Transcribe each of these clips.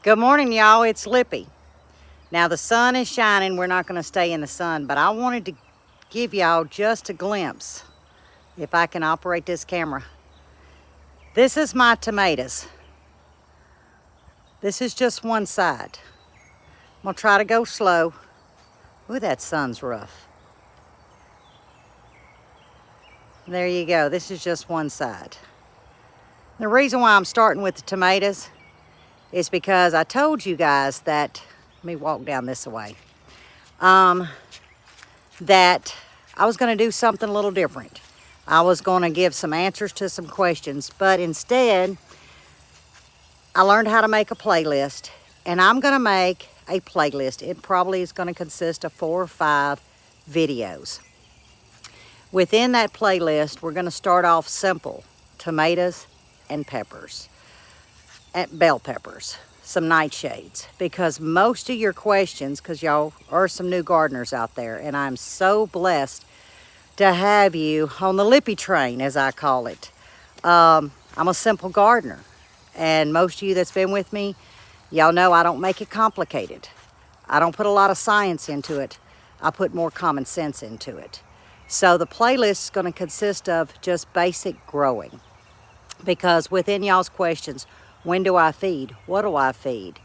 Good morning, y'all. It's Lippy. Now the sun is shining. We're not going to stay in the sun, but I wanted to give y'all just a glimpse, if I can operate this camera. This is my tomatoes. This is just one side. I'm going to try to go slow. Ooh, that sun's rough. There you go. This is just one side. The reason why I'm starting with the tomatoes is because I told you guys that, let me walk down this way, that I was going to do something a little different. I was going to give some answers to some questions, but instead, I learned how to make a playlist, and I'm going to make a playlist. It probably is going to consist of 4 or 5 videos. Within that playlist, we're going to start off simple: tomatoes and peppers, and bell peppers, some nightshades, because most of your questions, because y'all are some new gardeners out there, and I'm so blessed to have you on the Lippy train, as I call it. I'm a simple gardener, and most of you that's been with me, y'all know I don't make it complicated. I don't put a lot of science into it. I put more common sense into it. So the playlist is going to consist of just basic growing, because within y'all's questions, when do I feed? What do I feed?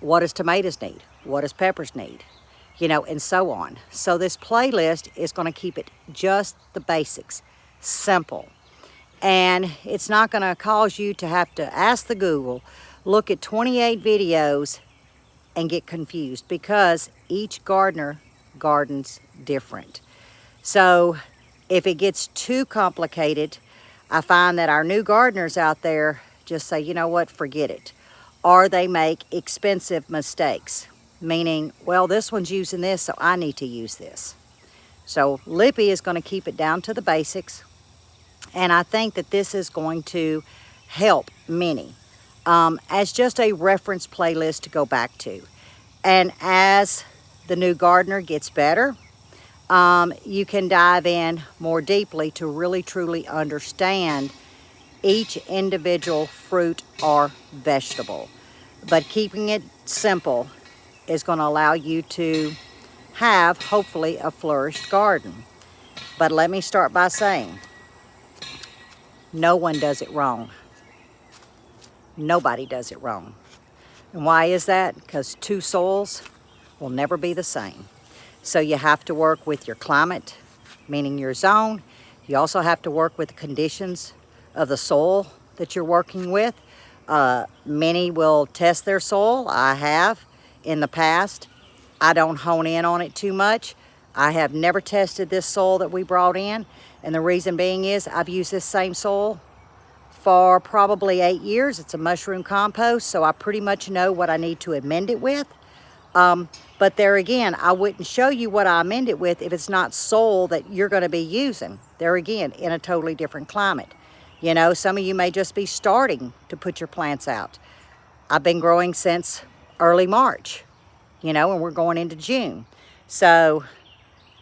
What does tomatoes need? What does peppers need? You know, and so on. So this playlist is going to keep it just the basics, simple. And it's not going to cause you to have to ask the Google, look at 28 videos and get confused, because each gardener gardens different. So if it gets too complicated, I find that our new gardeners out there just say, you know what, forget it. Or they make expensive mistakes, meaning, well, this one's using this, so I need to use this. So Lippy is going to keep it down to the basics, and I think that this is going to help many as just a reference playlist to go back to. And as the new gardener gets better, you can dive in more deeply to really truly understand each individual fruit or vegetable. But keeping it simple is going to allow you to have, hopefully, a flourished garden. But let me start by saying, no one does it wrong. Nobody does it wrong. And why is that? Because 2 soils will never be the same. So you have to work with your climate, meaning your zone. You also have to work with the conditions of the soil that you're working with. Many will test their soil. I have in the past. I don't hone in on it too much. I have never tested this soil that we brought in, and the reason being is I've used this same soil for probably 8 years. It's a mushroom compost, so I pretty much know what I need to amend it with. But there again, I wouldn't show you what I amend it with if it's not soil that you're going to be using. There again, in a totally different climate. You know, some of you may just be starting to put your plants out. I've been growing since early March, you know, and we're going into June. So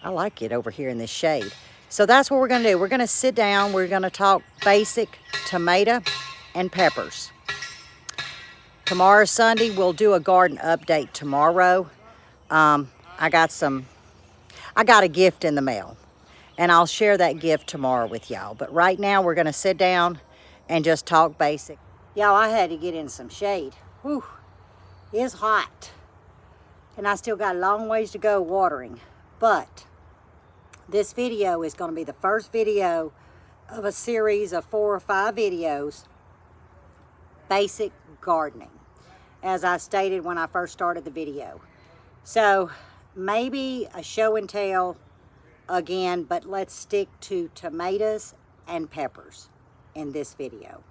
I like it over here in this shade. So that's what we're going to do. We're going to sit down. We're going to talk basic tomato and peppers. Tomorrow, Sunday, we'll do a garden update tomorrow. I got a gift in the mail, and I'll share that gift tomorrow with y'all. But right now, we're going to sit down and just talk basic. Y'all, I had to get in some shade. Whew, it's hot. And I still got a long ways to go watering. But this video is going to be the first video of a series of 4 or 5 videos, basic gardening, as I stated when I first started the video. So maybe a show and tell again, but let's stick to tomatoes and peppers in this video.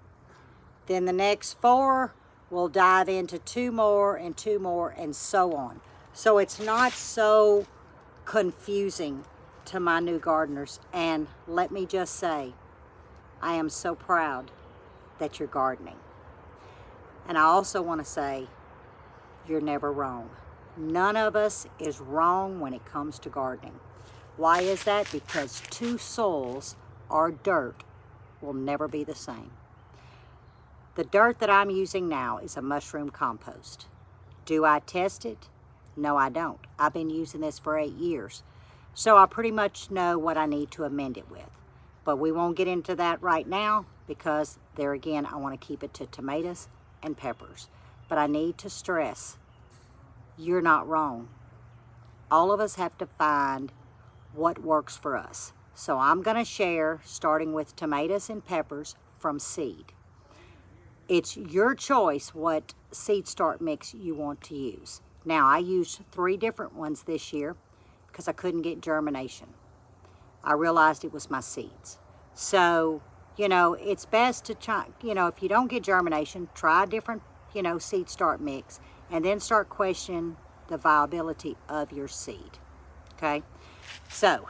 Then the next 4, we'll dive into 2 more and 2 more and so on. So it's not so confusing to my new gardeners. And let me just say, I am so proud that you're gardening. And I also want to say, you're never wrong. None of us is wrong when it comes to gardening. Why is that? Because 2 soils or dirt will never be the same. The dirt that I'm using now is a mushroom compost. Do I test it? No, I don't. I've been using this for 8 years. So I pretty much know what I need to amend it with. But we won't get into that right now because there again, I want to keep it to tomatoes and peppers. But I need to stress, you're not wrong. All of us have to find what works for us. So I'm going to share starting with tomatoes and peppers from seed. It's your choice what seed start mix you want to use. Now I used 3 different ones this year because I couldn't get germination. I realized it was my seeds. So, you know, it's best to try, you know, if you don't get germination, try a different, you know, seed start mix and then start questioning the viability of your seed. Okay? So,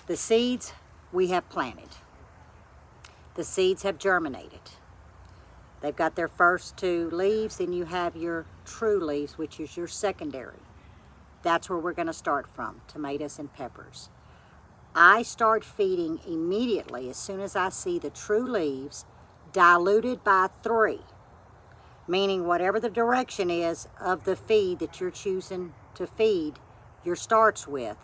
the seeds we have planted. The seeds have germinated. They've got their first 2 leaves, then you have your true leaves, which is your secondary. That's where we're going to start from, tomatoes and peppers. I start feeding immediately as soon as I see the true leaves diluted by 3, meaning whatever the direction is of the feed that you're choosing to feed your starts with,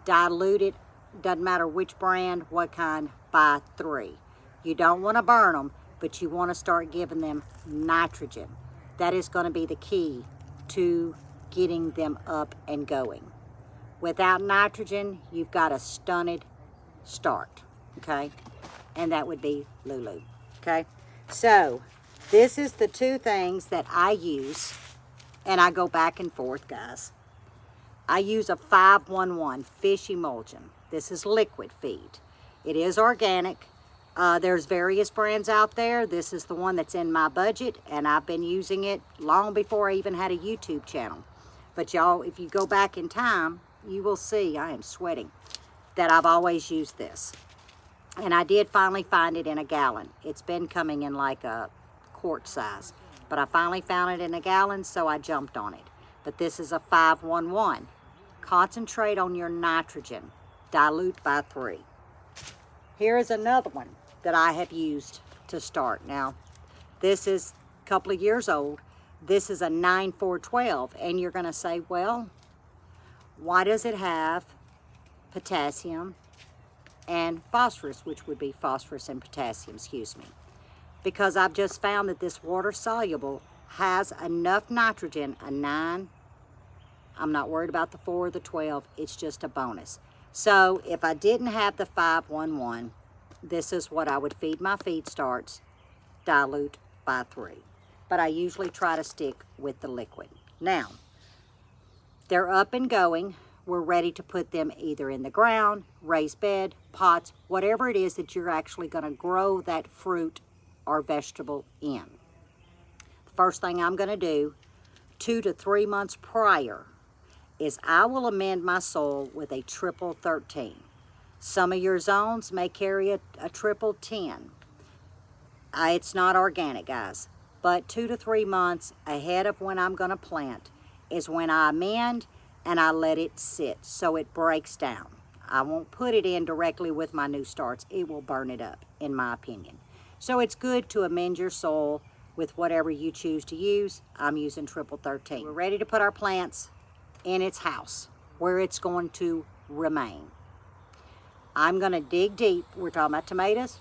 diluted, doesn't matter which brand, what kind, by 3. You don't want to burn them, but you want to start giving them nitrogen. That is going to be the key to getting them up and going. Without nitrogen, you've got a stunted start, okay? And that would be Lulu, okay? So, this is the 2 things that I use, and I go back and forth, guys. I use a 511 fish emulsion. This is liquid feed. It is organic. There's various brands out there. This is the one that's in my budget, and I've been using it long before I even had a YouTube channel. But y'all, if you go back in time, you will see, I am sweating, that I've always used this. And I did finally find it in a gallon. It's been coming in like a quart size, but I finally found it in a gallon, so I jumped on it. But this is a 511. Concentrate on your nitrogen. Dilute by 3. Here is another one that I have used to start. Now, this is a couple of years old. This is a 9412, and you're going to say, well, why does it have potassium and phosphorus, which would be phosphorus and potassium, excuse me? Because I've just found that this water soluble has enough nitrogen, a 9. I'm not worried about the 4 or the 12. It's just a bonus. So if I didn't have the 511, this is what I would feed my feed starts, dilute by 3. But I usually try to stick with the liquid. Now, they're up and going. We're ready to put them either in the ground, raised bed, pots, whatever it is that you're actually going to grow that fruit or vegetable in. The first thing I'm going to do 2 to 3 months prior is I will amend my soil with a triple 13. Some of your zones may carry a triple 10. It's not organic, guys, but 2 to 3 months ahead of when I'm going to plant is when I amend and I let it sit so it breaks down. I won't put it in directly with my new starts. It will burn it up, in my opinion. So it's good to amend your soil with whatever you choose to use. I'm using triple 13. We're ready to put our plants in its house where it's going to remain. I'm going to dig deep. We're talking about tomatoes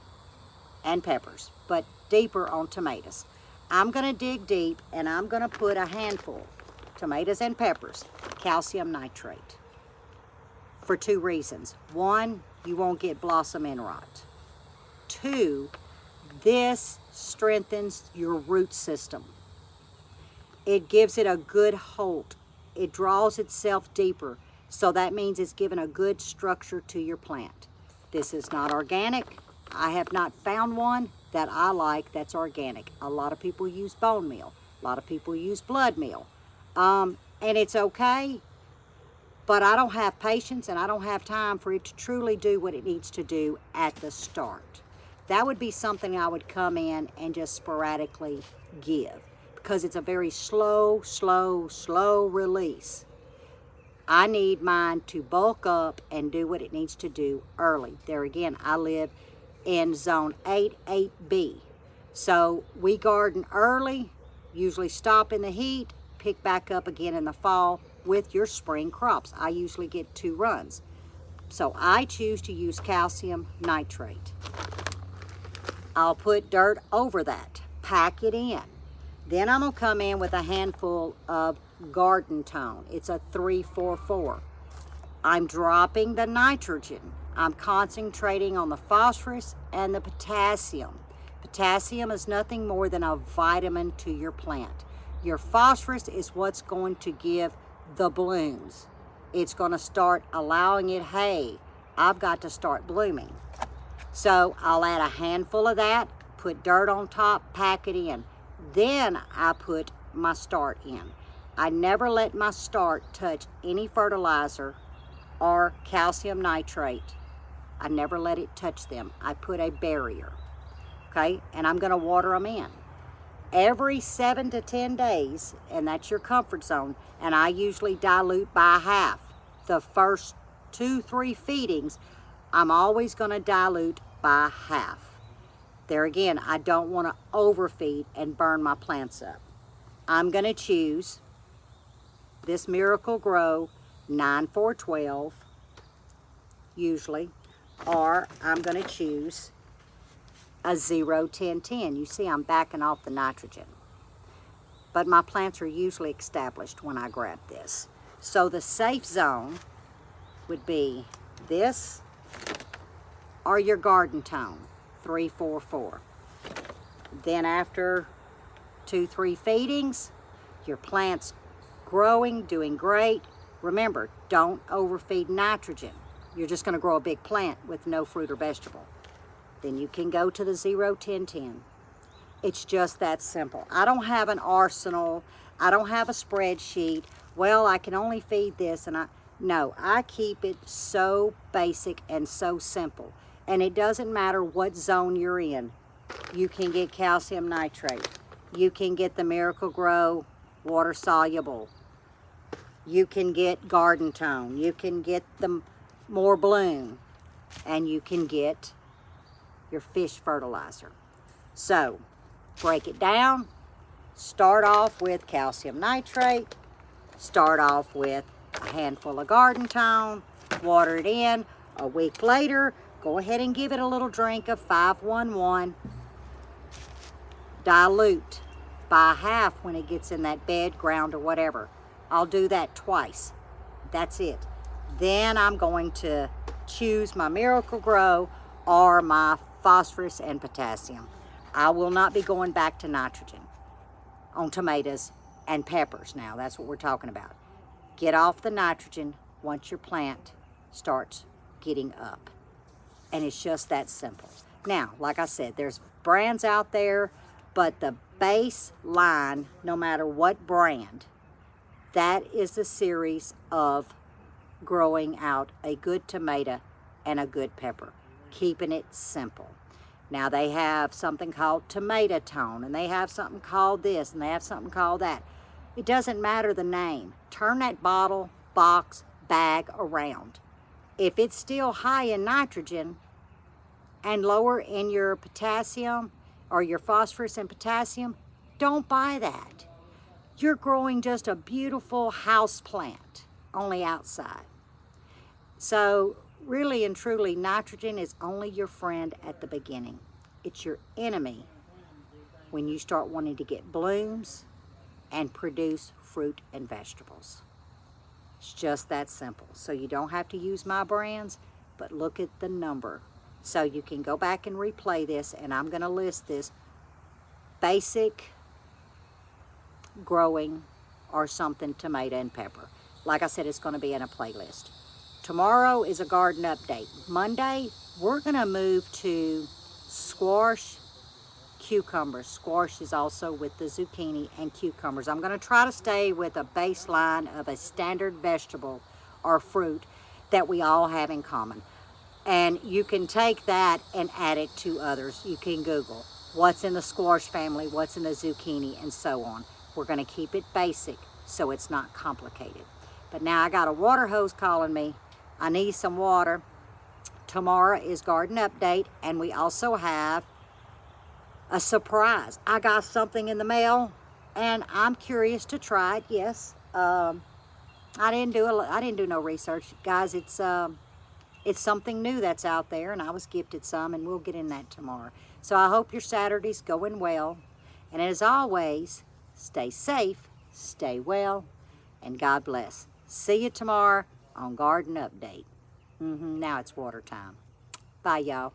and peppers, but deeper on tomatoes. I'm going to dig deep and I'm going to put a handful, tomatoes and peppers, calcium nitrate, for 2 reasons. 1, you won't get blossom end rot. 2, this strengthens your root system. It gives it a good hold. It draws itself deeper, so that means it's given a good structure to your plant. This is not organic. I have not found one that I like that's organic. A lot of people use bone meal. A lot of people use blood meal. And it's okay, but I don't have patience and I don't have time for it to truly do what it needs to do at the start. That would be something I would come in and just sporadically give, because it's a very slow release. I need mine to bulk up and do what it needs to do early. There again, I live in zone 8, 8B. So we garden early, usually stop in the heat, pick back up again in the fall with your spring crops. I usually get 2 runs. So I choose to use calcium nitrate. I'll put dirt over that, pack it in. Then I'm gonna come in with a handful of garden tone. It's a 3-4-4. I'm dropping the nitrogen. I'm concentrating on the phosphorus and the potassium. Potassium is nothing more than a vitamin to your plant. Your phosphorus is what's going to give the blooms. It's gonna start allowing it, hey, I've got to start blooming. So I'll add a handful of that, put dirt on top, pack it in. Then I put my start in. I never let my start touch any fertilizer or calcium nitrate. I never let it touch them. I put a barrier, okay? And I'm gonna water them in. Every 7 to 10 days, and that's your comfort zone, and I usually dilute by half. The first 2-3 feedings, I'm always gonna dilute by half. There again, I don't wanna overfeed and burn my plants up. I'm gonna choose this Miracle Grow 9-4-12, usually, or I'm gonna choose a 0-10-10. You see I'm backing off the nitrogen. But my plants are usually established when I grab this. So the safe zone would be this or your garden tone, 3-4-4. Then after 2-3 feedings, your plant's growing, doing great. Remember, don't overfeed nitrogen. You're just gonna grow a big plant with no fruit or vegetable. Then you can go to the 0-10-10. It's just that simple. I don't have an arsenal. I don't have a spreadsheet. Well, I can only feed this and no, I keep it so basic and so simple. And it doesn't matter what zone you're in. You can get calcium nitrate. You can get the Miracle Grow water soluble. You can get garden tone. You can get the more bloom. And you can get your fish fertilizer. So break it down. Start off with calcium nitrate. Start off with a handful of garden tone. Water it in. A week later, go ahead and give it a little drink of 5-1-1. Dilute by half when it gets in that bed, ground, or whatever. I'll do that twice. That's it. Then I'm going to choose my Miracle Grow or my phosphorus and potassium. I will not be going back to nitrogen on tomatoes and peppers now. That's what we're talking about. Get off the nitrogen once your plant starts getting up. And it's just that simple. Now, like I said, there's brands out there, but the base line, no matter what brand, that is the series of growing out a good tomato and a good pepper, keeping it simple. Now they have something called tomato tone, and they have something called this, and they have something called that. It doesn't matter the name. Turn that bottle, box, bag around. If it's still high in nitrogen and lower in your potassium or your phosphorus and potassium, don't buy that. You're growing just a beautiful house plant, only outside. So really and truly, nitrogen is only your friend at the beginning. It's your enemy when you start wanting to get blooms and produce fruit and vegetables. It's just that simple. So you don't have to use my brands, but look at the number. So you can go back and replay this, and I'm going to list this basic growing or something tomato and pepper. Like I said, it's going to be in a playlist. Tomorrow is a garden update. Monday, we're going to move to squash, cucumbers. Squash is also with the zucchini and cucumbers. I'm going to try to stay with a baseline of a standard vegetable or fruit that we all have in common. And you can take that and add it to others. You can Google what's in the squash family, what's in the zucchini, and so on. We're going to keep it basic so it's not complicated. But now I got a water hose calling me. I need some water. Tomorrow is garden update, and we also have a surprise. I got something in the mail, and I'm curious to try it. Yes, I didn't do no research, guys. It's something new that's out there, and I was gifted some, and we'll get in that tomorrow. So I hope your Saturday's going well, and as always, stay safe, stay well, and God bless. See you tomorrow on Garden Update. Now it's water time. Bye, y'all.